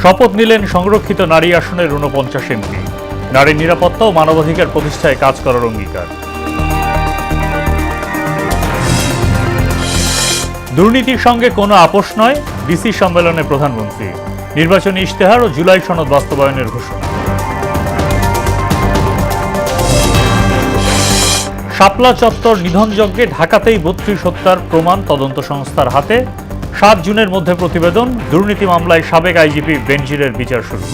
শপথ নিলেন সংরক্ষিত নারী আসনের ৪৯ এমপি। নারীর নিরাপত্তা ও মানবাধিকার প্রতিষ্ঠায় কাজ করার অঙ্গীকার। দুর্নীতির সঙ্গে কোনো আপোষ নয়, ডিসি সম্মেলনে প্রধানমন্ত্রী। নির্বাচনী ইশতেহার ও জুলাই সনদ বাস্তবায়নের ঘোষণা। শাপলা চত্বর নিধনযজ্ঞে ঢাকাতেই ৩২ হত্যার প্রমাণ তদন্ত সংস্থার হাতে। ৭ জুনের মধ্যে প্রতিবেদন। দুর্নীতি মামলায় সাবেক আইজিপি বেনজিরের বিচার শুরু।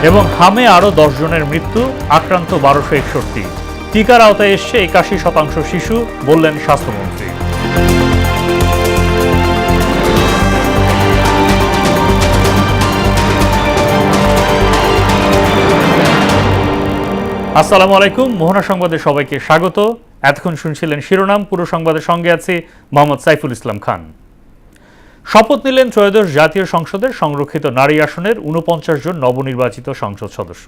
এবং হামে আরও ১০ জনের মৃত্যু, আক্রান্ত ১২৬১। টিকার আওতায় এসছে ৮১% শিশু, বললেন স্বাস্থ্যমন্ত্রী। আসসালামু আলাইকুম, মোহনা সংবাদে সবাইকে স্বাগত। এতক্ষণ শুনছিলেন শিরোনাম, পুরো সংবাদের সঙ্গে আছি মোহাম্মদ সাইফুল ইসলাম খান। শপথ নিলেন ত্রয়োদশ জাতীয় সংসদের সংরক্ষিত নারী আসনের ৪৯ জন নবনির্বাচিত সংসদ সদস্য।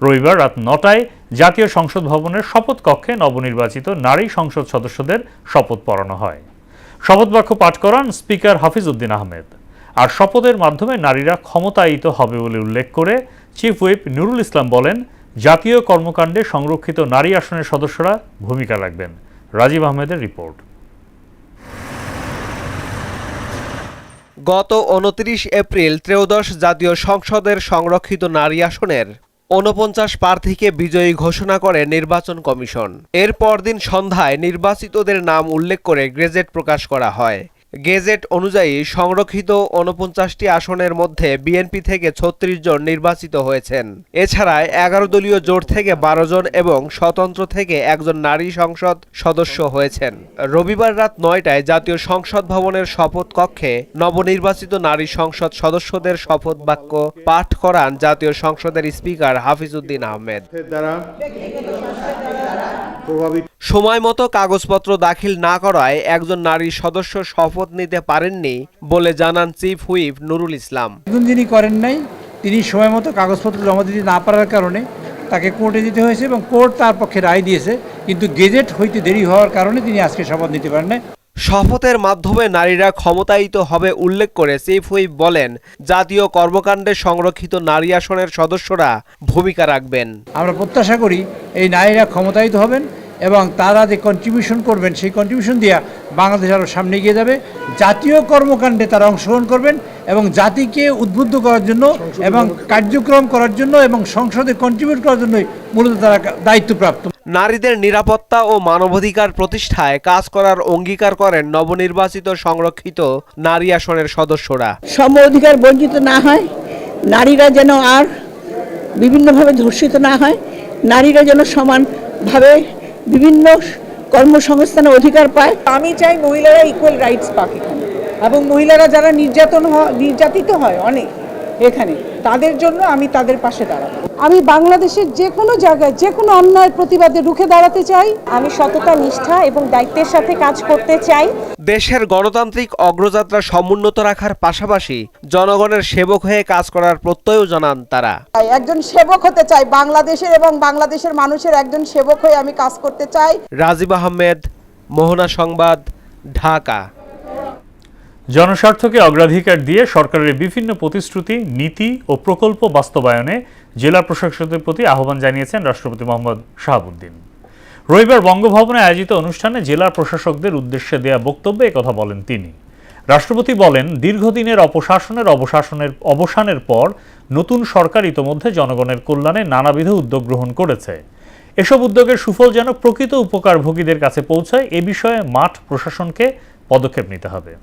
রবিবার রাত ৯টায় জাতীয় সংসদ ভবনের শপথ কক্ষে নবনির্বাচিত নারী সংসদ সদস্যদের শপথ পড়ানো হয়। শপথ বাক্য পাঠ করান স্পিকার হাফিজ উদ্দিন আহমেদ। আর শপথের মাধ্যমে নারীরা ক্ষমতায়িত হবে বলে উল্লেখ করে চিফ হুইপ নুরুল ইসলাম বলেন, জাতীয় কর্মকাণ্ডে সংরক্ষিত নারী আসনের সদস্যরা ভূমিকা রাখবেন। রাজীব আহমেদের রিপোর্ট। গত ২৯ এপ্রিল ত্রয়োদশ জাতীয় সংসদের সংরক্ষিত নারী আসনের ৪৯ প্রার্থীকে বিজয়ী ঘোষণা করে নির্বাচন কমিশন। এর পরদিন সন্ধ্যায় নির্বাচিতদের নাম উল্লেখ করে গেজেট প্রকাশ করা হয়। গেজেট অনুযায়ী সংরক্ষিত ৪৯টি আসনের মধ্যে বিএনপি থেকে ৩৬ জন নির্বাচিত হয়েছেন। এছাড়া ১১ দলীয় জোট থেকে ১২ জন এবং স্বতন্ত্র থেকে একজন নারী সংসদ সদস্য হয়েছেন। রবিবার রাত ৯টায় জাতীয় সংসদ ভবনের শপথ কক্ষে নবনির্বাচিত নারী সংসদ সদস্যদের শপথ বাক্য পাঠ করান জাতীয় সংসদের স্পিকার হাফিজ উদ্দিন আহমেদ। সময় মতো কাগজপত্র দাখিল না করায় একজন নারী সদস্য শপথ নিতে পারেননি বলে জানান চিফ হুইপ নুরুল ইসলাম। যিনি করেন নাই, তিনি সময় মতো কাগজপত্র জমা দিতে না পারার কারণে তাকে কোর্টে যেতে হয়েছে এবং কোর্ট তার পক্ষে রায় দিয়েছে, কিন্তু গেজেট হইতে দেরি হওয়ার কারণে তিনি আজকে শপথ নিতে পারেন না। শপথের মাধ্যমে নারীরা ক্ষমতায়িত হবে উল্লেখ করে চিফ হুইপ বলেন, জাতীয় কর্মকাণ্ডে সংরক্ষিত নারী আসনের সদস্যরা ভূমিকা রাখবেন। আমরা প্রত্যাশা করি এই নারীরা ক্ষমতায়িত হবেন এবং তারা যে কন্ট্রিবিউশন করবেন সেই কন্ট্রিবিউশন দিয়ে বাংলাদেশ আরও সামনে এগিয়ে যাবে। জাতীয় কর্মকাণ্ডে তারা অংশগ্রহণ করবেন এবং জাতিকে উদ্বুদ্ধ করার জন্য এবং কার্যক্রম করার জন্য এবং সংসদে কন্ট্রিবিউট করার জন্যই মূলত তারা দায়িত্বপ্রাপ্ত। নারীদের নিরাপত্তা ও মানবাধিকার প্রতিষ্ঠায় কাজ করার অঙ্গীকার করেন নবনির্বাচিত সংরক্ষিত নারী আসনের সদস্যরা। সম অধিকার বঞ্চিত না হয়, নারীরা যেন আর বিভিন্নভাবে ধর্ষিত না হয়, নারীরা যেন সমানভাবে বিভিন্ন কর্মসংস্থানের অধিকার পায়। আমি চাই মহিলারা ইকুয়াল রাইটস পাক এখানে, এবং মহিলারা যারা নির্যাতিত হয় অনেক এখানে, তাদের জন্য আমি তাদের পাশে দাঁড়াবো। আমি বাংলাদেশের যে কোনো জায়গায় যে কোনো অন্যায়ের প্রতিবাদে রুখে দাঁড়াতে চাই। আমি সততা, নিষ্ঠা এবং দায়িত্বের সাথে কাজ করতে চাই। দেশের গণতান্ত্রিক অগ্রযাত্রা সমুন্নত রাখার পাশাপাশি জনগণের সেবক হয়ে কাজ করার প্রত্যয়ও জানান তারা। একজন সেবক হতে চাই বাংলাদেশের, এবং বাংলাদেশের মানুষের একজন সেবক হয়ে আমি কাজ করতে চাই। রাজীব আহমেদ, মোহনা সংবাদ, ঢাকা। জনস্বার্থকে অগ্রাধিকার দিয়ে সরকারের বিভিন্ন প্রতিশ্রুতি, নীতি ও প্রকল্প বাস্তবায়নে জেলা প্রশাসকদের প্রতি আহ্বান জানিয়েছেন রাষ্ট্রপতি মোহাম্মদ শাহাবুদ্দিন। রবিবার বঙ্গভবনে আয়োজিত অনুষ্ঠানে জেলা প্রশাসকদের উদ্দেশ্যে দেয়া বক্তব্যে একথা বলেন তিনি। রাষ্ট্রপতি বলেন, দীর্ঘদিনের অবসানের পর নতুন সরকার ইতোমধ্যে জনগণের কল্যাণে নানাবিধ উদ্যোগ গ্রহণ করেছে। এসব উদ্যোগের সুফল যেন প্রকৃত উপকারভোগীদের কাছে পৌঁছায়, এ বিষয়ে মাঠ প্রশাসনকে পদক্ষেপ নিতে হবে।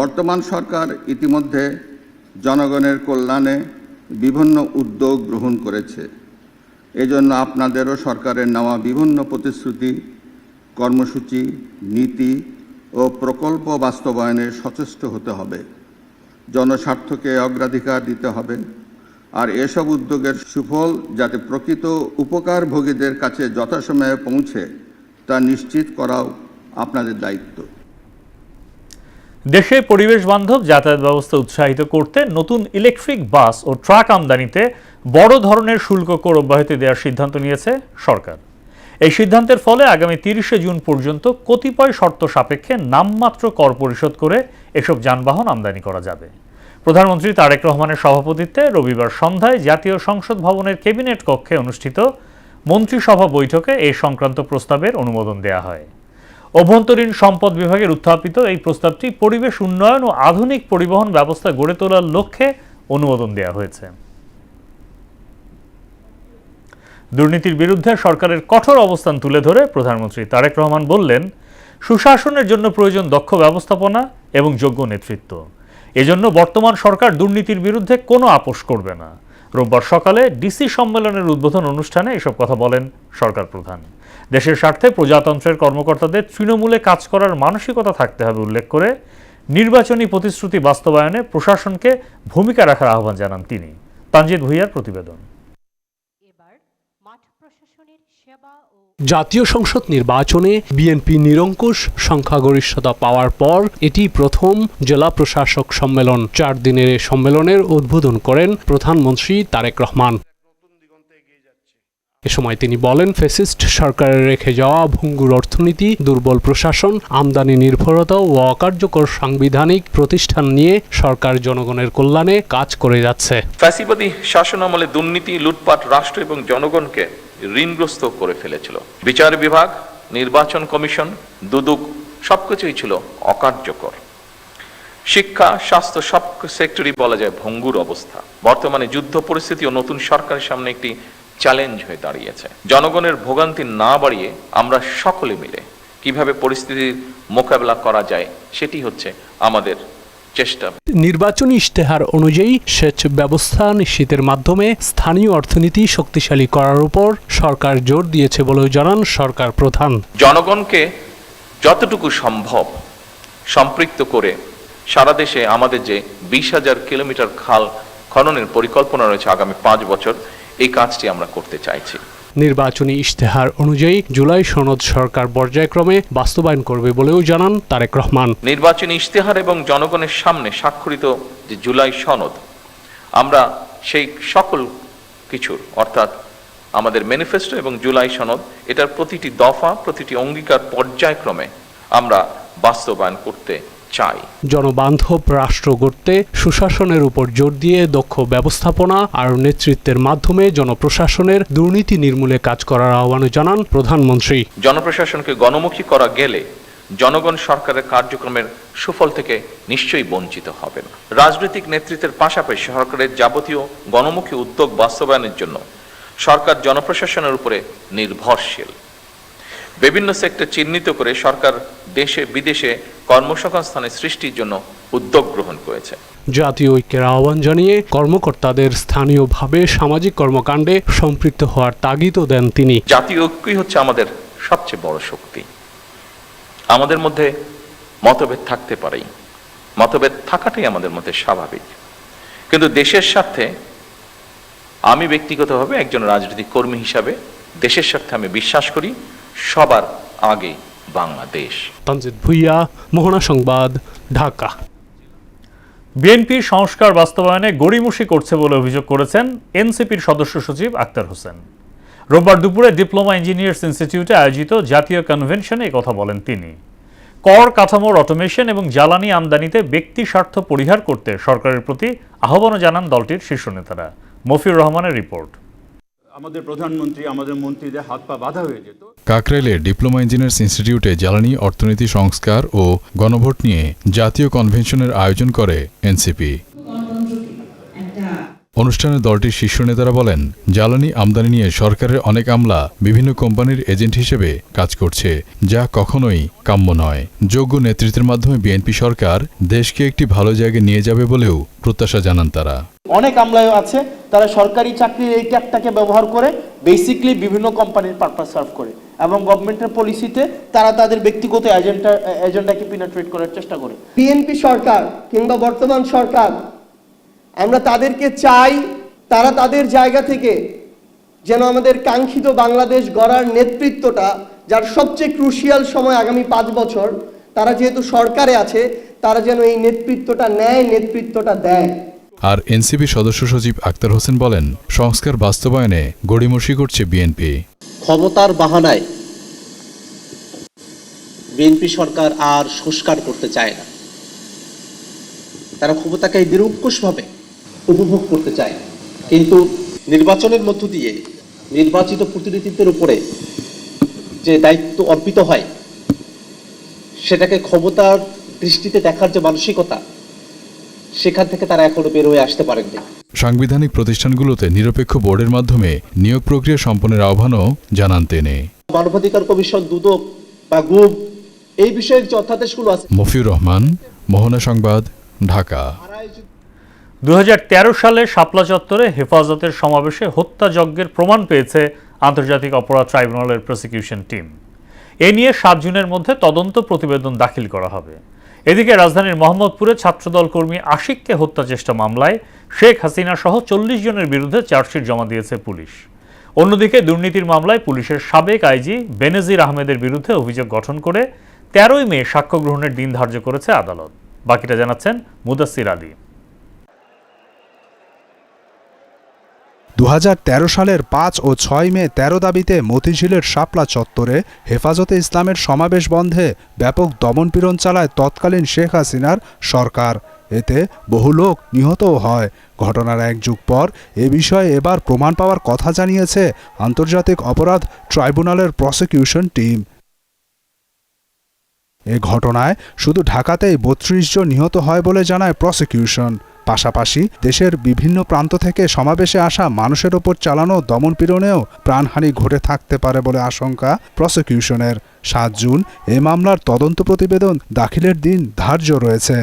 বর্তমান সরকার ইতিমধ্যে জনগণের কল্যাণে বিভিন্ন উদ্যোগ গ্রহণ করেছে। এজন্য আপনাদেরও সরকারের নেওয়া বিভিন্ন প্রতিশ্রুতি, কর্মসূচি, নীতি ও প্রকল্প বাস্তবায়নে সচেষ্ট হতে হবে। জনস্বার্থকে অগ্রাধিকার দিতে হবে। আর এসব উদ্যোগের সুফল যাতে প্রকৃত উপকারভোগীদের কাছে যথাসময়ে পৌঁছে তা নিশ্চিত করাও আপনাদের দায়িত্ব। দেশে পরিবেশ বান্ধব যাতায়াত ব্যবস্থা উৎসাহিত করতে নতুন ইলেকট্রিক বাস ও ট্রাক আমদানিতে বড় ধরনের শুল্ক কর অব্যাহতি দেওয়ার সিদ্ধান্ত নিয়েছে সরকার। এই সিদ্ধান্তের ফলে আগামী 30শে জুন পর্যন্ত কতিপয় শর্ত সাপেক্ষে নামমাত্র কর পরিশোধ করে এসব যানবাহন আমদানি করা যাবে। প্রধানমন্ত্রী তারেক রহমানের সভাপতিত্বে রবিবার সন্ধ্যায় জাতীয় সংসদ ভবনের ক্যাবিনেট কক্ষে অনুষ্ঠিত মন্ত্রিসভা বৈঠকে এই সংক্রান্ত প্রস্তাবের অনুমোদন দেয়া হয়। অভ্যন্তরীণ সম্পদ বিভাগের উত্থাপিত এই প্রস্তাবটি পরিবেশ উন্নয়ন ও আধুনিক পরিবহন ব্যবস্থা গড়ে তোলার লক্ষ্যে অনুমোদন দেওয়া হয়েছে। দুর্নীতির বিরুদ্ধে সরকারের কঠোর অবস্থান তুলে ধরে প্রধানমন্ত্রী তারেক রহমান বললেন, সুশাসনের জন্য প্রয়োজন দক্ষ ব্যবস্থাপনা এবং যোগ্য নেতৃত্ব। এজন্য বর্তমান সরকার দুর্নীতির বিরুদ্ধে কোনো আপোষ করবে না। রোববার সকালে ডিসি সম্মেলনের উদ্বোধন অনুষ্ঠানে এসব কথা বলেন সরকার প্রধান। দেশের স্বার্থে প্রজাতন্ত্রের কর্মকর্তাদের তৃণমূলে কাজ করার মানসিকতা থাকতে হবে উল্লেখ করে নির্বাচনী প্রতিশ্রুতি বাস্তবায়নে প্রশাসনকে ভূমিকা রাখার আহ্বান জানান তিনি। তানজিদ ভুঁইয়ার প্রতিবেদন। জাতীয় সংসদ নির্বাচনে বিএনপি নিরঙ্কুশ সংখ্যাগরিষ্ঠতা পাওয়ার পর এটি প্রথম জেলা প্রশাসক সম্মেলন। 4 দিনের এই সম্মেলনের উদ্বোধন করেন প্রধানমন্ত্রী তারেক রহমান। এ সময় তিনি বলেন, ফ্যাসিস্ট সরকারের রেখে যাওয়া ভঙ্গুর অর্থনীতি, দুর্বল প্রশাসন, আমদানি নির্ভরতা ও অকার্যকর সাংবিধানিক প্রতিষ্ঠান নিয়ে সরকার জনগণের কল্যাণে কাজ করে যাচ্ছে। ফ্যাসিবাদী শাসনামলে দুর্নীতি, লুটপাট রাষ্ট্র এবং জনগণকে ঋণগ্রস্ত করে ফেলেছিল। বিচার বিভাগ, নির্বাচন কমিশন, দুদক সবকিছুই ছিল অকার্যকর। শিক্ষা, স্বাস্থ্য সব সেক্টরই বলা যায় ভঙ্গুর অবস্থা। বর্তমানে যুদ্ধ পরিস্থিতি ও নতুন সরকারের সামনে একটি চ্যালেঞ্জ হয়ে দাঁড়িয়েছে। জনগণের ভোগান্তি না বাড়িয়ে আমরা সকলে মিলে কিভাবে পরিস্থিতির মোকাবেলা করা যায় সেটি হচ্ছে আমাদের চেষ্টা। নির্বাচনী ইশতেহার অনুযায়ী সেচ ব্যবস্থা নিশ্চিতের মাধ্যমে স্থানীয় অর্থনীতি শক্তিশালী করার উপর সরকার জোর দিয়েছে বলেও জানান সরকার প্রধান। জনগণকে যতটুকু সম্ভব সম্পৃক্ত করে সারা দেশে আমাদের যে 20,000 কিলোমিটার খাল খননের পরিকল্পনা রয়েছে আগামী 5 বছর, এই কাজটি আমরা করতে চাইছি। নির্বাচনী ইশতেহার অনুযায়ী জুলাই সনদ সরকার পর্যায়ক্রমে বাস্তবায়ন করবে বলেও জানান তারেক রহমান। নির্বাচনী ইশতেহার এবং জনগণের সামনে স্বাক্ষরিত যে জুলাই সনদ, আমরা সেই সকল কিছুর অর্থাৎ আমাদের ম্যানিফেস্টো এবং জুলাই সনদ, এটার প্রতিটি দফা, প্রতিটি অঙ্গীকার পর্যায়ক্রমে আমরা বাস্তবায়ন করতে চাই। জনবান্ধব রাষ্ট্র গড়তে সুশাসনের উপর জোর দিয়ে দক্ষ ব্যবস্থাপনা আর নেতৃত্বের মাধ্যমে জনপ্রশাসনের দুর্নীতি নির্মূলে কাজ করার আহ্বান জানান প্রধানমন্ত্রী। জনপ্রশাসনকে গণমুখী করা গেলে জনগণ সরকারের কার্যক্রমের সুফল থেকে নিশ্চয়ই বঞ্চিত হবে না। রাজনৈতিক নেতৃত্বের পাশাপাশি সরকারের যাবতীয় গণমুখী উদ্যোগ বাস্তবায়নের জন্য সরকার জনপ্রশাসনের উপরে নির্ভরশীল। বিভিন্ন সেক্টর চিহ্নিত করে সরকার দেশে বিদেশে কর্মসংস্থানের সৃষ্টির জন্য উদ্যোগ গ্রহণ করেছে। জাতীয় ঐক্যের আহ্বান জানিয়ে কর্মকর্তাদের স্থানীয়ভাবে সামাজিক কর্মকাণ্ডে সম্পৃক্ত হওয়ার তাগিদও দেন তিনি। জাতীয় ঐক্যই হচ্ছে আমাদের সবচেয়ে বড় শক্তি। আমাদের মধ্যে মতভেদ থাকতে পারে, মতভেদ থাকাটাই আমাদের মধ্যে স্বাভাবিক, কিন্তু দেশের স্বার্থে আমি ব্যক্তিগতভাবে একজন রাজনৈতিক কর্মী হিসাবে দেশের স্বার্থে আমি বিশ্বাস করি সবার আগে বাংলাদেশ। তানজিদ ভুঁইয়া, মোহনা সংবাদ, ঢাকা। বিএনপি সংস্কার বাস্তবায়নে গড়িমসি করছে বলে অভিযোগ করেছেন এনসিপির সদস্য সচিব আক্তার হোসেন। রোববার দুপুরে ডিপ্লোমা ইঞ্জিনিয়ার্স ইনস্টিটিউটে আয়োজিত জাতীয় কনভেনশনে কথা বলেন তিনি। কর কাঠামোর অটোমেশন এবং জ্বালানি আমদানিতে ব্যক্তি স্বার্থ পরিহার করতে সরকারের প্রতি আহ্বানও জানান দলটির শীর্ষ নেতারা। মফিউর রহমানের রিপোর্ট। আমাদের প্রধানমন্ত্রী, আমাদের মন্ত্রীদের হাত পা বাঁধা হয়ে যেত। কাকরাইলের ডিপ্লোমা ইঞ্জিনিয়ার্স ইনস্টিটিউটে জ্বালানি, অর্থনীতি, সংস্কার ও গণভোট নিয়ে জাতীয় কনভেনশনের আয়োজন করে এনসিপি। অনুষ্ঠানে দলটির শীর্ষ নেতারা বলেন, জ্বালানি আমদানি নিয়ে সরকারের অনেক আমলা বিভিন্ন কোম্পানির এজেন্ট হিসেবে কাজ করছে, যা কখনোই কাম্য নয়। যোগ্য নেতৃত্বের মাধ্যমে বিএনপি সরকার দেশকে একটি ভালো জায়গায় নিয়ে যাবে বলেও প্রত্যাশা জানান তারা। অনেক আমলাও আছে, তারা সরকারি চাকরির এই ট্যাগটাকে ব্যবহার করে বেসিক্যালি বিভিন্ন কোম্পানির পারপাস সার্ভ করে এবং গভর্নমেন্টের পলিসিতে তারা তাদের ব্যক্তিগত এজেন্ডাকে পেনিট্রেট করার চেষ্টা করে। বিএনপি সরকার কিংবা বর্তমান সরকার, আমরা তাদেরকে চাই তারা তাদের জায়গা থেকে যেন আমাদের কাঙ্ক্ষিত বাংলাদেশ গড়ার নেতৃত্বটা, যার সবচেয়ে ক্রুশিয়াল সময় আগামী 5 বছর, তারা যেহেতু সরকারে আছে, তারা যেন এই নেতৃত্বটা নেয়, নেতৃত্বটা দেয়। আর এনসিপি সদস্য সচিব আক্তার হোসেন বলেন, সংস্কার বাস্তবায়নে গড়িমসি করছে বিএনপি। ক্ষমতার বাহানায় বিএনপি সরকার আর সংস্কার করতে চায় না, তারা ক্ষমতাকে নিরঙ্কুশভাবে উপভোগ করতে চায়। কিন্তু নির্বাচনের মধ্য দিয়ে নির্বাচিত প্রতিনিধিত্বের উপরে যে দায়িত্ব অর্পিত হয়, সেটাকে ক্ষমতার দৃষ্টিতে দেখার যে মানসিকতা, সেখান থেকে তারা এখনো বের হয়ে আসতে পারেননি। সাংবিধানিক প্রতিষ্ঠানগুলোতে নিরপেক্ষ বোর্ডের মাধ্যমে নিয়োগ প্রক্রিয়া সম্পন্নের আহ্বানও জানান তিনি। মানবাধিকার কমিশন, দুদক বা গুম, এই বিষয়ে যে অধ্যাদেশগুলো আছে। মফিউর রহমান, মোহনা সংবাদ, ঢাকা। 2013 সালে শাপলা চত্বরে হেফাজতের সমাবেশে হত্যাযজ্ঞের প্রমাণ পেয়েছে আন্তর্জাতিক অপরাধ ট্রাইব্যুনালের প্রসিকিউশন টিম। এ নিয়ে 7 জুনের মধ্যে তদন্ত প্রতিবেদন দাখিল করা হবে। এদিকে রাজধানীর মোহাম্মদপুরে ছাত্রদল কর্মী আশিককে হত্যা চেষ্টা মামলায় শেখ হাসিনা সহ 40 জনের বিরুদ্ধে চার্জশিট জমা দিয়েছে পুলিশ। অন্যদিকে দুর্নীতির মামলায় পুলিশের সাবেক আইজি বেনজির আহমেদের বিরুদ্ধে অভিযোগ গঠন করে 13ই মে সাক্ষ্য গ্রহণের দিন ধার্য করেছে আদালত। বাকিটা জানাচ্ছেন মুদাসসির আলী। 2013 সালের 5 ও 6 মে 13 দাবিতে মতিঝিলের শাপলা চত্বরে হেফাজতে ইসলামের সমাবেশ বন্ধে ব্যাপক দমনপীড়ন চালায় তৎকালীন শেখ হাসিনার সরকার। এতে বহু লোক নিহতও হয়। ঘটনার 1 যুগ পর এ বিষয়ে এবার প্রমাণ পাওয়ার কথা জানিয়েছে আন্তর্জাতিক অপরাধ ট্রাইব্যুনালের প্রসিকিউশন টিম। এ ঘটনায় শুধু ঢাকাতেই 32 জন নিহত হয় বলে জানায় প্রসিকিউশন। পাশাপাশি দেশের বিভিন্ন প্রান্ত থেকে সমাবেশে আসা মানুষের ওপর চালানো দমনপীড়নেও প্রাণহানি ঘটে থাকতে পারে বলে আশঙ্কা প্রসিকিউশনের। 7 জুন এ মামলার তদন্ত প্রতিবেদন দাখিলের দিন ধার্য রয়েছে।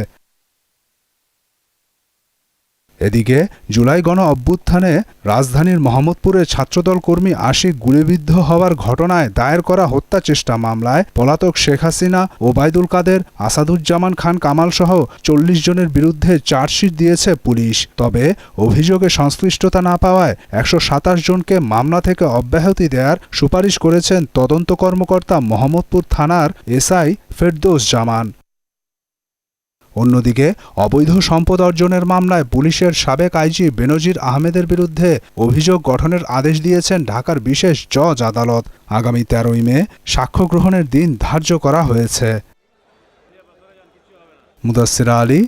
এদিকে জুলাই গণ অভ্যুত্থানে রাজধানীর মোহাম্মদপুরে ছাত্রদল কর্মী আশিক গুলিবিদ্ধ হওয়ার ঘটনায় দায়ের করা হত্যা চেষ্টা মামলায় পলাতক শেখ হাসিনা, ওবায়দুল কাদের, আসাদুজ্জামান খান কামাল সহ 40 জনের বিরুদ্ধে চার্জশিট দিয়েছে পুলিশ। তবে অভিযোগে সংশ্লিষ্টতা না পাওয়ায় 127 জনকে মামলা থেকে অব্যাহতি দেওয়ার সুপারিশ করেছেন তদন্ত কর্মকর্তা মোহাম্মদপুর থানার এসআই ফেরদৌস জামান। অন্যদিকে অবৈধ সম্পদ অর্জনের মামলায় পুলিশের সাবেক আইজি বেনজির আহমেদের বিরুদ্ধে অভিযোগ গঠনের আদেশ দিয়েছেন ঢাকার বিশেষ জজ আদালত। আগামী 13ই মে সাক্ষ্য গ্রহণের দিন ধার্য করা হয়েছে। মুদাসসির আলী,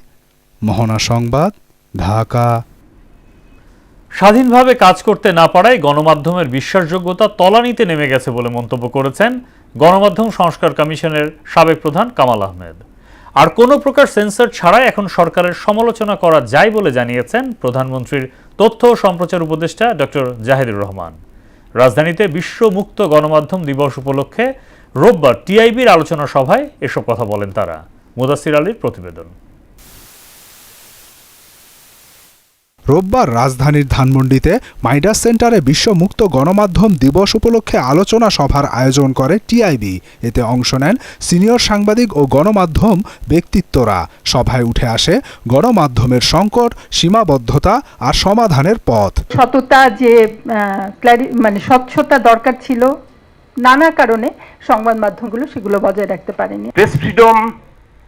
মোহনা সংবাদ, ঢাকা। স্বাধীনভাবে কাজ করতে না পারায় গণমাধ্যমের বিশ্বাসযোগ্যতা তলানিতে নেমে গেছে বলে মন্তব্য করেছেন গণমাধ্যম সংস্কার কমিশনের সাবেক প্রধান কামাল আহমেদ। আর কোনো প্রকার সেন্সর ছাড়াই এখন সরকারের সমালোচনা করা যায় বলে জানিয়েছেন প্রধানমন্ত্রীর তথ্য ও সম্প্রচার উপদেষ্টা ডক্টর জাহিদুর রহমান। রাজধানীতে বিশ্ব মুক্ত গণমাধ্যম দিবস উপলক্ষে রোববার টিআইবির আলোচনা সভায় এসব কথা বলেন তারা। মুদাসসির আলীর প্রতিবেদন। রোববার রাজধানীর ধানমন্ডিতে মাইডাস সেন্টারে বিশ্ব মুক্ত গণমাধ্যম দিবস উপলক্ষে আলোচনা সভার আয়োজন করে টিআইবি। এতে অংশ নেন সিনিয়র সাংবাদিক ও গণমাধ্যম ব্যক্তিত্বরা। সভায় উঠে আসে গণমাধ্যমের সংকট, সীমাবদ্ধতা আর সমাধানের পথ। সততা যে মানে স্বচ্ছতা দরকার ছিল, নানা কারণে সংবাদ মাধ্যমগুলো সেগুলো বজায় রাখতে পারেনি। প্রেস ফ্রিডম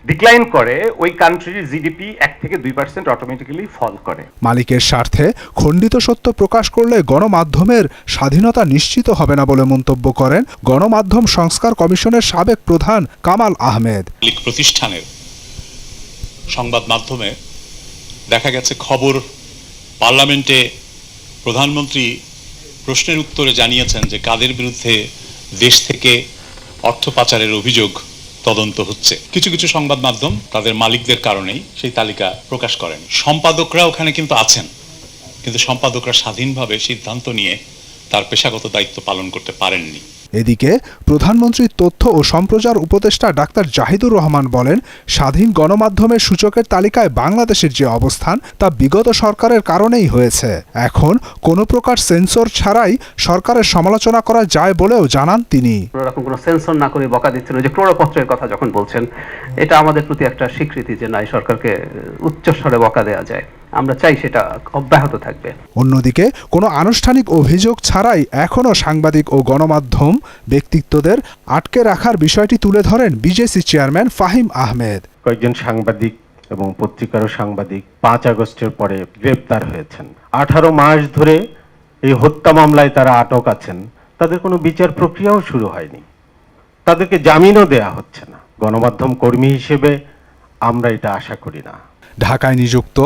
ডিক্লাইন করে ওই কান্ট্রির জিডিপি 1 থেকে 2% অটোমেটিক্যালি ফল করে। মালিকের স্বার্থে খণ্ডিত সত্য প্রকাশ করলে গণমাধ্যমের স্বাধীনতা নিশ্চিত হবে না বলে মন্তব্য করেন গণমাধ্যম সংস্কার কমিশনের সাবেক প্রধান কামাল আহমেদ। মালিক প্রতিষ্ঠানের সংবাদ মাধ্যমে দেখা গেছে খবর পার্লামেন্টে প্রধানমন্ত্রী প্রশ্নের উত্তরে জানিয়েছেন যে কাদের বিরুদ্ধে দেশ থেকে অর্থ পাচারের অভিযোগ তদন্ত হচ্ছে। কিছু কিছু সংবাদ মাধ্যম তাদের মালিকদের কারণেই সেই তালিকা প্রকাশ করেন। সম্পাদকরা ওখানে কিন্তু আছেন, কিন্তু সম্পাদকরা স্বাধীনভাবে সিদ্ধান্ত নিয়ে তার পেশাগত দায়িত্ব পালন করতে পারেননি। এদিকে প্রধানমন্ত্রীর তথ্য ও সম্প্রচার উপদেষ্টা ডাক্তার জাহিদুর রহমান বলেন, স্বাধীন গণমাধ্যমের সূচকের তালিকায় বাংলাদেশের যে অবস্থান তা বিগত সরকারের কারণেই হয়েছে। এখন কোনো প্রকার সেন্সর ছাড়াই সরকারের সমালোচনা করা যায় বলেও জানান তিনি। এরকম কোনো সেন্সর না করে বকা দিচ্ছেন, যে ক্রোড়পত্রের কথা যখন বলছেন, এটা আমাদের প্রতি একটা স্বীকৃতি যে না, সরকারকে উচ্চস্বরে বকা দেওয়া যায়। আমরা চাই সেটা অব্যাহত থাকবে। অন্যদিকে কোনো আনুষ্ঠানিক অভিযোগ ছাড়াই এখনও সাংবাদিক ও গণমাধ্যম ব্যক্তিত্বদের আটকে রাখার বিষয়টি তুলে ধরেন বিজেসি চেয়ারম্যান ফাহিম আহমেদ। কয়েকজন সাংবাদিক এবং পত্রিকার সাংবাদিক 5 আগস্টের পরে গ্রেপ্তার হয়েছেন। 18 মাস ধরে এই হত্যা মামলায় তারা আটক আছেন, তাদের কোনো বিচার প্রক্রিয়াও শুরু হয়নি, তাদেরকে জামিনও দেয়া হচ্ছে না। গণমাধ্যম কর্মী হিসেবে আমরা এটা আশা করি না। ঢাকায় নিযুক্ত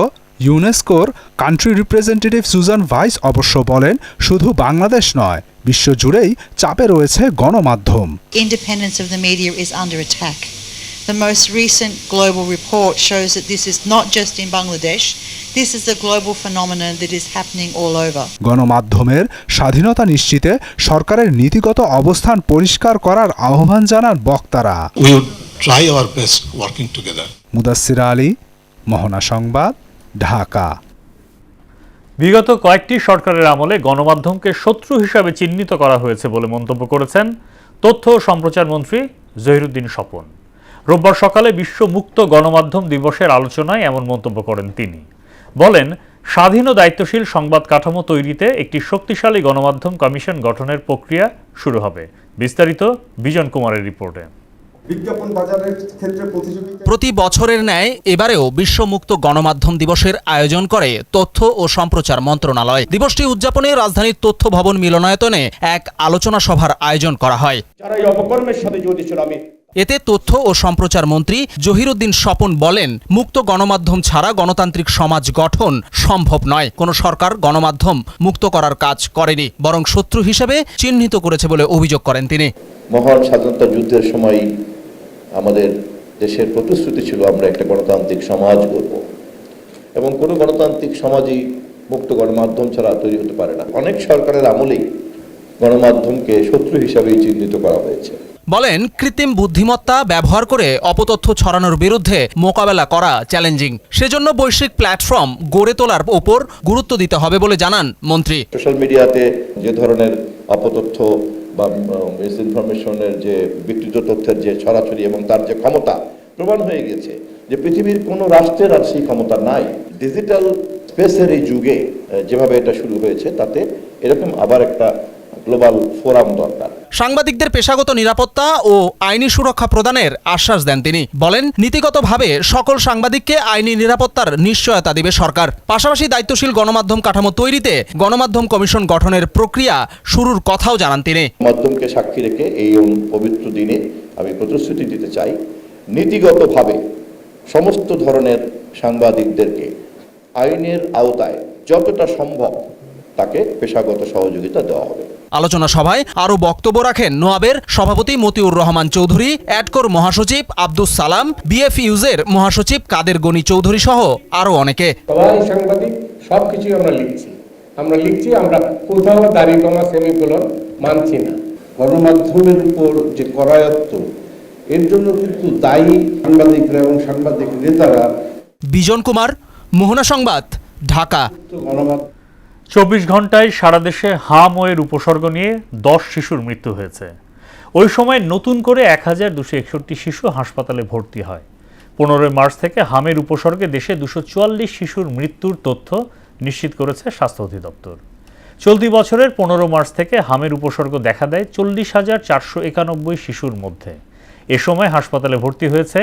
ইউনেস্কোর কান্ট্রি রিপ্রেজেন্টেটিভ সুজান ভাইস অবশ্য বলেন, শুধু বাংলাদেশ নয়, বিশ্বজুড়েই চাপে রয়েছে গণমাধ্যম। Independence of the media is under attack. The most recent global report shows that this is not just in Bangladesh. This is a global phenomenon that is happening all over. গণমাধ্যমের স্বাধীনতা নিশ্চিতে সরকারের নীতিগত অবস্থান পরিষ্কার করার আহ্বান জানান বক্তারা। We would try our best working together. মুদাসসির Ali, মোহনা সংবাদ, ঢাকা। বিগত কয়েকটি সরকারের আমলে গণমাধ্যমকে শত্রু হিসাবে চিহ্নিত করা হয়েছে বলে মন্তব্য করেছেন তথ্য ও সম্প্রচার মন্ত্রী জহিরুদ্দিন স্বপন। রোববার সকালে বিশ্ব মুক্ত গণমাধ্যম দিবসের আলোচনায় এমন মন্তব্য করেন তিনি। বলেন, স্বাধীন ও দায়িত্বশীল সংবাদ কাঠামো তৈরিতে একটি শক্তিশালী গণমাধ্যম কমিশন গঠনের প্রক্রিয়া শুরু হবে। বিস্তারিত বিজন কুমারের রিপোর্টে। প্রতি বছরের ন্যায় এবারেও বিশ্ব মুক্ত গণমাধ্যম দিবসের আয়োজন করে তথ্য ও সম্প্রচার মন্ত্রণালয়। দিবসটি উদযাপনে রাজধানীর তথ্য ভবন মিলনায়তনে এক আলোচনা সভার আয়োজন করা হয়। এতে তথ্য ও সম্প্রচার মন্ত্রী জহিরুদ্দিন স্বপন বলেন, মুক্ত গণমাধ্যম ছাড়া গণতান্ত্রিক সমাজ গঠন সম্ভব নয়। কোনো সরকার গণমাধ্যম মুক্ত করার কাজ করেনি, বরং শত্রু হিসেবে চিহ্নিত করেছে বলে অভিযোগ করেন তিনি। মহান স্বাধীনতা যুদ্ধের সময় আমাদের দেশের প্রতিশ্রুতি ছিল আমরা একটা গণতান্ত্রিক সমাজ গড়ব, এবং কোনো গণতান্ত্রিক সমাজই মুক্ত গণমাধ্যম ছাড়া তৈরি হতে পারে না। অনেক সরকারের আমলেই গণমাধ্যমকে শত্রু হিসাবেই চিহ্নিত করা হয়েছে। বলেন, কৃত্রিম বুদ্ধিমত্তা ব্যবহার করে অপতথ্য ছড়ানোর বিরুদ্ধে মোকাবেলা করা চ্যালেঞ্জিং। সেজন্য বৈশ্বিক প্ল্যাটফর্ম গড়ে তোলার ওপর গুরুত্ব দিতে হবে বলে জানান মন্ত্রী। সোশ্যাল মিডিয়াতে যে ধরনের অপতথ্য বা মিসইনফরমেশনের যে বিকৃত তথ্যের যে ছড়াছড়ি এবং তার যে ক্ষমতা প্রমাণ হয়ে গেছে যে পৃথিবীর কোনো রাষ্ট্রের আর সেই ক্ষমতা নাই। ডিজিটাল স্পেসের এই যুগে যেভাবে এটা শুরু হয়েছে, তাতে এরকম আবার একটা গ্লোবাল ফোরাম দরকার। সাংবাদিকদের পেশাগত নিরাপত্তা ও আইনি সুরক্ষা প্রদানের আশ্বাস দেন তিনি। বলেন, নীতিগতভাবে সকল সাংবাদিককে আইনি নিরাপত্তার নিশ্চয়তা দেবে সরকার। পাশাপাশি দায়িত্বশীল গণমাধ্যম কাঠামো তৈরিতে গণমাধ্যম কমিশন গঠনের প্রক্রিয়া শুরুর কথাও জানান তিনি। মাধ্যমকে সাক্ষী রেখে এই পবিত্র দিনে আমি প্রতিশ্রুতি দিতে চাই, নীতিগতভাবে সমস্ত ধরনের সাংবাদিকদেরকে আইনের আওতায় যতটা সম্ভব তাকে পেশাগত সহযোগিতা দেওয়া হবে। আলোচনা সভায় আরো বক্তব্য রাখেন নোয়াবের সভাপতি মতিউর রহমান চৌধুরী, অ্যাডকোর মহাসচিব আব্দুস সালাম, বিএফইউজের মহাসচিব কাদের গনি চৌধুরী সহ আরো অনেকে। সবাই সাংবাদিক, সবকিছু আমরা লিখছি, আমরা কোথাও দাড়ি কমা সেমিকোলন মানছি না। গণমাধ্যমের উপর যে করায়ত্ত, এর জন্য কিন্তু দায়ী সাংবাদিকরা এবং সাংবাদিক নেতারা। বিজন কুমার, মোহনা সংবাদ, ঢাকা। 24 ঘন্টায় সারা দেশে হাম-এর উপসর্গ নিয়ে 10 শিশুর মৃত্যু হয়েছে। ওই সময় নতুন করে 1261 শিশু হাসপাতালে ভর্তি হয়। 15 মার্চ থেকে হামের উপসর্গে দেশে 244 শিশুর মৃত্যুর তথ্য নিশ্চিত করেছে স্বাস্থ্য অধিদপ্তর। চলতি বছরের 15 মার্চ থেকে হামের উপসর্গ দেখা দেয় 40,491 শিশুর মধ্যে। এ সময় হাসপাতালে ভর্তি হয়েছে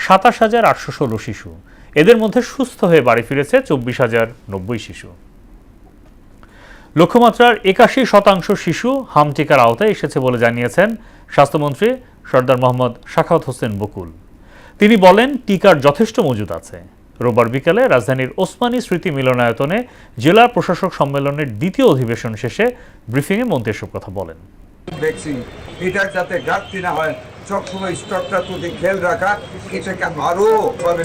27,816 শিশু। এদের মধ্যে সুস্থ হয়ে বাড়ি ফিরেছে 24,090 শিশু। লক্ষ্যমাত্রার 81% শিশু হাম টিকার আওতায় এসেছে বলে জানিয়েছেন স্বাস্থ্যমন্ত্রী সরদার মোহাম্মদ সাখাওয়াত হোসেন বকুল। তিনি বলেন, টিকার যথেষ্ট মজুদ আছে। রোববার বিকেলে রাজধানীর ওসমানী স্মৃতি মিলনায়তনে জেলা প্রশাসক সম্মেলনের দ্বিতীয় অধিবেশন শেষে ব্রিফিংয়ে মন্ত্রী এসব কথা বলেন। ভ্যাকসিন এটার যাতে ঘাটতি না হয়, সবসময় স্টকটা তুলে খেয়াল রাখা, এটাকে আরও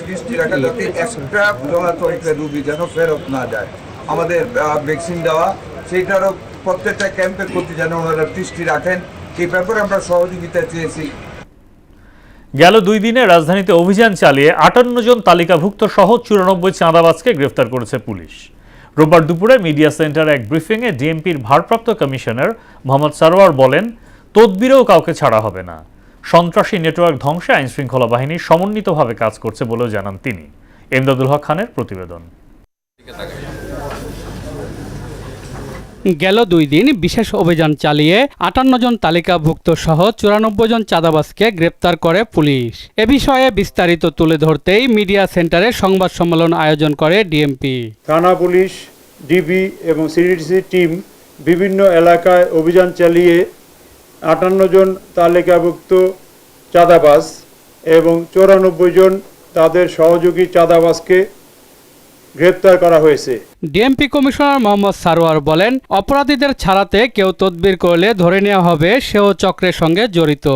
দৃষ্টি রাখা যাতে এক্সট্রা জনতন্ত্রের রুগী যেন ফেরত না যায়। আমাদের ভ্যাকসিন দেওয়া সেইটারও প্রত্যেকটা ক্যাম্পের প্রতি যেন ওনারা দৃষ্টি রাখেন, এই ব্যাপারে আমরা সহযোগিতা চেয়েছি। গেল 2 দিনে রাজধানীতে অভিযান চালিয়ে 58 জন তালিকাভুক্ত সহ 94 চাঁদাবাজকে গ্রেফতার করেছে পুলিশ। রোববার দুপুরে মিডিয়া সেন্টারে এক ব্রিফিংয়ে ডিএমপির ভারপ্রাপ্ত কমিশনার মোহাম্মদ সারোয়ার বলেন, তদবিরেও কাউকে ছাড়া হবে না। সন্ত্রাসী নেটওয়ার্ক ধ্বংসে আইনশৃঙ্খলা বাহিনী সমন্বিতভাবে কাজ করছে বলেও জানান তিনি। এমদাদুল হক খানের প্রতিবেদন। গেল 2 দিন বিশেষ অভিযান চালিয়ে 58 জন তালিকাভুক্ত সহ 94 জন চাঁদাবাজকে গ্রেপ্তার করে পুলিশ। এ বিষয়ে বিস্তারিত তুলে ধরতেই মিডিয়া সেন্টারে সংবাদ সম্মেলন আয়োজন করে ডিএমপি। থানা পুলিশ, ডিবি এবং সিডিসি টিম বিভিন্ন এলাকায় অভিযান চালিয়ে 58 জন তালিকাভুক্ত চাঁদাবাজ এবং 94 জন তাদের সহযোগী চাঁদাবাজকে গ্রেপ্তার করা হয়েছে। ডিএমপি কমিশনার মোহাম্মদ সারোয়ার বলেন, অপরাধীদের ছাড়াতে কেউ তদবির করলে ধরে নেওয়া হবে সেও চক্রের সঙ্গে জড়িত।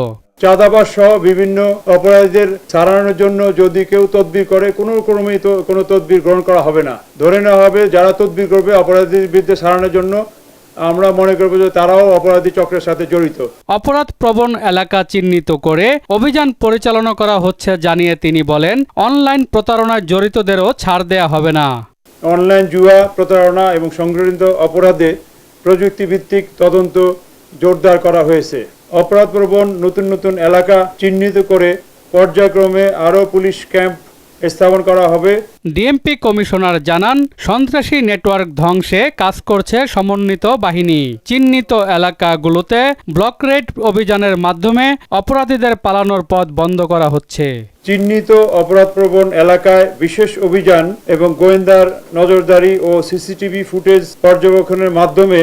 চাঁদাবাজ সহ বিভিন্ন অপরাধীদের ছাড়ানোর জন্য যদি কেউ তদবির করে কোনো ক্রমেই কোনো তদবির গ্রহণ করা হবে না। ধরে নেওয়া হবে যারা তদবির করবে অপরাধীদের বিরুদ্ধে ছাড়ানোর জন্য, আমরা মনে করব যে তারাও অপরাধী চক্রের সাথে জড়িত। অপরাধ প্রবণ এলাকা চিহ্নিত করে অভিযান পরিচালনা করা হচ্ছে জানিয়ে তিনি বলেন, অনলাইন প্রতারণায় জড়িতদেরও ছাড় দেয়া হবে না। অনলাইন জুয়া, প্রতারণা এবং সংগঠিত অপরাধে প্রযুক্তিভিত্তিক তদন্ত জোরদার করা হয়েছে। অপরাধ প্রবণ নতুন নতুন এলাকা চিহ্নিত করে পর্যায়ক্রমে আরও পুলিশ ক্যাম্প স্থাপন করা হবে। ডিএমপি কমিশনার জানান, সন্ত্রাসী নেটওয়ার্ক ধ্বংসে কাজ করছে সমন্বিত বাহিনী। চিহ্নিত এলাকাগুলোতে ব্লক রেড অভিযানের মাধ্যমে অপরাধীদের পালানোর পথ বন্ধ করা হচ্ছে। চিহ্নিত অপরাধপ্রবণ এলাকায় বিশেষ অভিযান এবং গোয়েন্দার নজরদারি ও সিসিটিভি ফুটেজ পর্যবেক্ষণের মাধ্যমে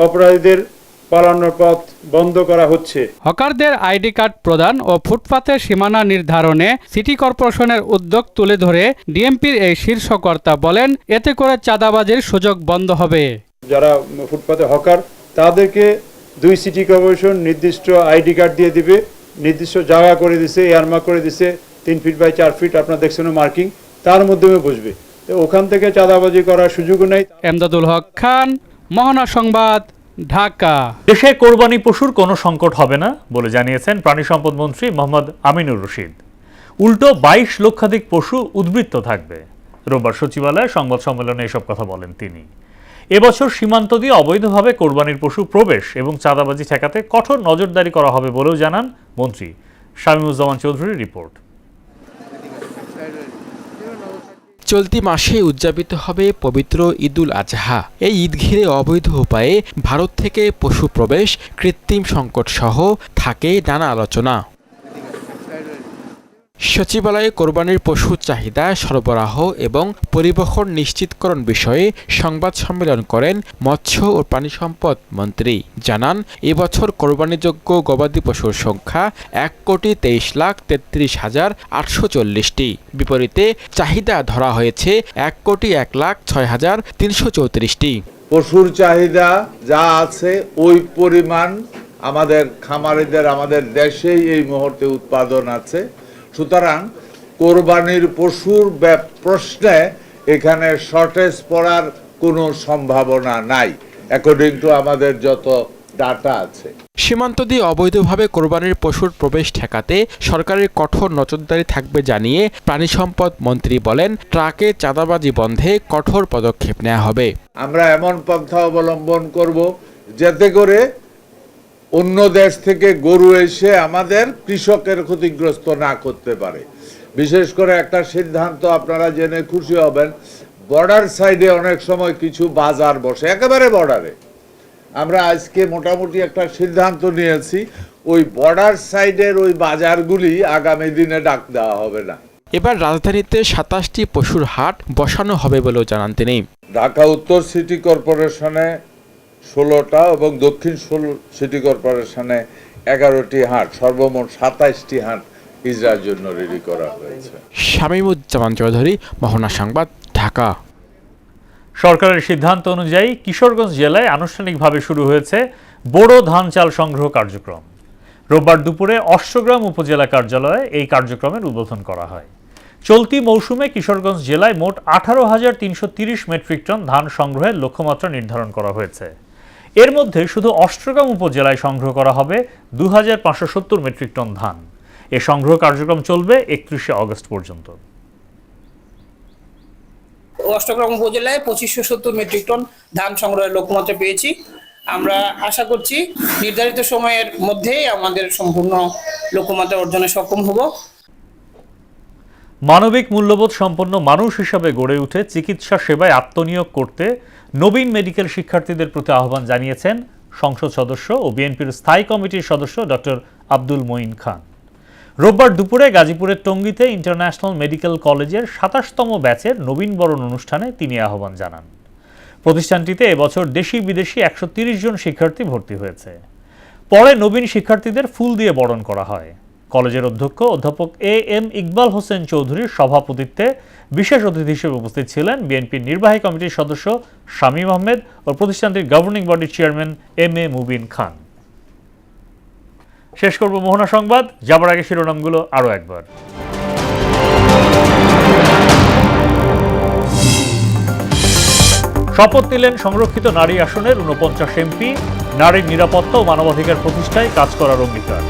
অপরাধীদের পালানোর পথ বন্ধ করা হচ্ছে। হকারদের আইডি কার্ড প্রদান ও ফুটপাতের সীমানা নির্ধারণে সিটি কর্পোরেশনের উদ্যোগ তুলে ধরে ডিএমপির এই শীর্ষ কর্তা বলেন, এতে করে চাঁদাবাজির সুযোগ বন্ধ হবে। যারা ফুটপাতে হকার তাদেরকে 2 সিটি কর্পোরেশন নির্দিষ্ট আইডি কার্ড দিয়ে দিবে, নির্দিষ্ট জায়গা করে দিছে, এয়ারমার্ক করে দিছে 3 ফিট বাই 4 ফিট, আপনারা দেখছেন মার্কিং, তার মাধ্যমে বসবে। ওখান থেকে চাঁদাবাজি করার সুযোগও নেই। এমদাদুল হক খান, মোহনা সংবাদ, ঢাকা। দেশে কোরবানি পশুর কোনো সংকট হবে না বলে জানিয়েছেন প্রাণী সম্পদ মন্ত্রী মোহাম্মদ আমিনুর রশিদ। উল্টো 22 লক্ষাধিক পশু উদ্বৃত্ত থাকবে। রোববার সচিবালয়ে সংবাদ সম্মেলনে এসব কথা বলেন তিনি। এবছর সীমান্ত দিয়ে অবৈধভাবে কোরবানির পশু প্রবেশ এবং চাঁদাবাজি ঠেকাতে কঠোর নজরদারি করা হবে বলেও জানান মন্ত্রী। শামীমুজ্জামান চৌধুরীর রিপোর্ট। চলতি মাসে উদযাপিত হবে পবিত্র ঈদুল আজহা। এই ঈদ ঘিরে অবৈধ উপায়ে ভারত থেকে পশু প্রবেশ, কৃত্রিম সংকট সহ থাকে নানা আলোচনা। সচিবালয়ে কোরবানির পশুর চাহিদা সরবরাহ এবং পরিবহন নিশ্চিতকরণ বিষয়ে সংবাদ সম্মেলন করেন মৎস্য ও প্রাণী সম্পদ মন্ত্রী। জানান, এবছর কোরবানিযোগ্য গবাদি পশুর সংখ্যা 1,33,33,840টি। বিপরীতে চাহিদা ধরা হয়েছে 1,01,06,334টি। পশুর চাহিদা যা আছে ওই পরিমাণ আমাদের খামারিদের আমাদের দেশেই এই মুহূর্তে উৎপাদন আছে। সুতরাং কোরবানির পশুর প্রশ্নে এখানে শর্টেজ পড়ার কোনো সম্ভাবনা নাই, অ্যাকর্ডিং টু আমাদের যত ডাটা আছে। সীমান্ত দিয়ে অবৈধভাবে কোরবানির পশুর প্রবেশ ঠেকাতে সরকারের কঠোর নজরদারি থাকবে জানিয়ে প্রাণী সম্পদ মন্ত্রী বলেন, ট্রাকে চাঁদাবাজি বন্ধে কঠোর পদক্ষেপ নেওয়া হবে। আমরা এমন পন্থা অবলম্বন করব যাতে করে অন্য দেশ থেকে গরু এসে আমাদের কৃষকের ক্ষতিগ্রস্ত না করতে পারে। বিশেষ করে একটা সিদ্ধান্ত আপনারা জেনে খুশি হবেন, বর্ডার সাইডে অনেক সময় কিছু বাজার বসে, একেবারে বর্ডারে। আমরা আজকে মোটামুটি একটা সিদ্ধান্ত নিয়েছি, ওই বর্ডার সাইডের ওই বাজারগুলি আগামী দিনে ডাক দেওয়া হবে না। এবার রাজধানীতে 27টি পশুর হাট বসানো হবে বলেও জানান তিনি। ঢাকা উত্তর সিটি কর্পোরেশনে 16টা এবং দক্ষিণ সিটি কর্পোরেশনে 11টি হাট, সর্বমোট 27টি হাট ইজরার জন্য রেডি করা হয়েছে। শামীমুজ্জামান চৌধুরী, মোহনা সংবাদ, ঢাকা। সরকারের সিদ্ধান্ত অনুযায়ী কিশোরগঞ্জ জেলায় আনুষ্ঠানিকভাবে শুরু হয়েছে বোরো ধান চাল সংগ্রহ কার্যক্রম। রোববার দুপুরে অষ্টগ্রাম উপজেলা কার্যালয়ে এই কার্যক্রমের উদ্বোধন করা হয়। চলতি মৌসুমে কিশোরগঞ্জ জেলায় মোট 18,330 মেট্রিক টন ধান সংগ্রহের লক্ষ্যমাত্রা নির্ধারণ করা হয়েছে। এর মধ্যে শুধু অষ্টগ্রাম উপজেলায় সংগ্রহ করা হবে 2,570 মেট্রিক টন ধান। এ সংগ্রহ কার্যক্রম চলবে 31শে অগস্ট পর্যন্ত। অষ্টগ্রাম উপজেলায় 2,570 মেট্রিক টন ধান সংগ্রহের লক্ষ্যমাত্রা পেয়েছি। আমরা আশা করছি নির্ধারিত সময়ের মধ্যেই আমাদের সম্পূর্ণ লক্ষ্যমাত্রা অর্জনে সক্ষম হব। মানবিক মূল্যবোধ সম্পন্ন মানুষ হিসাবে গড়ে উঠে চিকিৎসা সেবায় আত্মনিয়োগ করতে নবীন মেডিকেল শিক্ষার্থীদের প্রতি আহ্বান জানিয়েছেন সংসদ সদস্য ও বিএনপির স্থায়ী কমিটির সদস্য ডক্টর আব্দুল মঈন খান। রোববার দুপুরে গাজীপুরের টঙ্গীতে ইন্টারন্যাশনাল মেডিকেল কলেজের ২৭তম ব্যাচের নবীনবরণ অনুষ্ঠানে তিনি আহ্বান জানান। প্রতিষ্ঠানটিতে এবছর দেশি বিদেশি ১৩০ জন শিক্ষার্থী ভর্তি হয়েছে। পরে নবীন শিক্ষার্থীদের ফুল দিয়ে বরণ করা হয়। কলেজের অধ্যক্ষ অধ্যাপক এম ইকবাল হোসেন চৌধুরীর সভাপতিত্বে বিশেষ অতিথি হিসেবে উপস্থিত ছিলেন বিএনপির নির্বাহী কমিটির সদস্য শামীম আহমেদ ও প্রতিষ্ঠানটির গভর্নিং বডির চেয়ারম্যান এম এ মুবিন খান। শেষ করব মোহনা সংবাদ, যাবার আগে শিরোনামগুলো আরও একবার। শপথ নিলেন সংরক্ষিত নারী আসনের ৪৯ এমপি। নারীর নিরাপত্তা ও মানবাধিকার প্রতিষ্ঠায় কাজ করার অঙ্গীকার।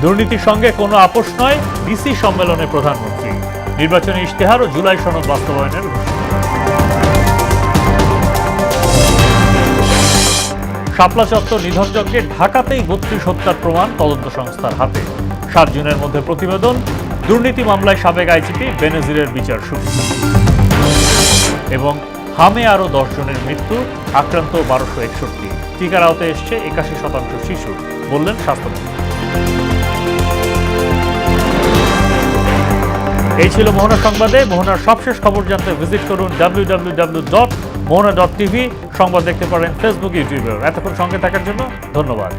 দুর্নীতির সঙ্গে কোনো আপোষ নয়, ডিসি সম্মেলনে প্রধানমন্ত্রী। নির্বাচনী ইশতেহার ও জুলাই সনদ বাস্তবায়নের ঘোষণা। শাপলা চত্বর নিধনযজ্ঞে ঢাকাতেই ৩২ হত্যার প্রমাণ তদন্ত সংস্থার হাতে। ৭ জুনের মধ্যে প্রতিবেদন। দুর্নীতি মামলায় সাবেক আইজিপি বেনজিরের বিচার শুরু। এবং হামে আরও ১০ জনের মৃত্যু, আক্রান্ত ১২৬১। টিকার আওতায় এসছে ৮১% শিশু, বললেন স্বাস্থ্যমন্ত্রী। এই ছিল মোহনা সংবাদে। মোহনার সবশেষ খবর জানতে ভিজিট করুন www.mohana.tv। সংবাদ দেখতে পারেন ফেসবুক, ইউটিউবে। এতক্ষণ সঙ্গে থাকার জন্য ধন্যবাদ।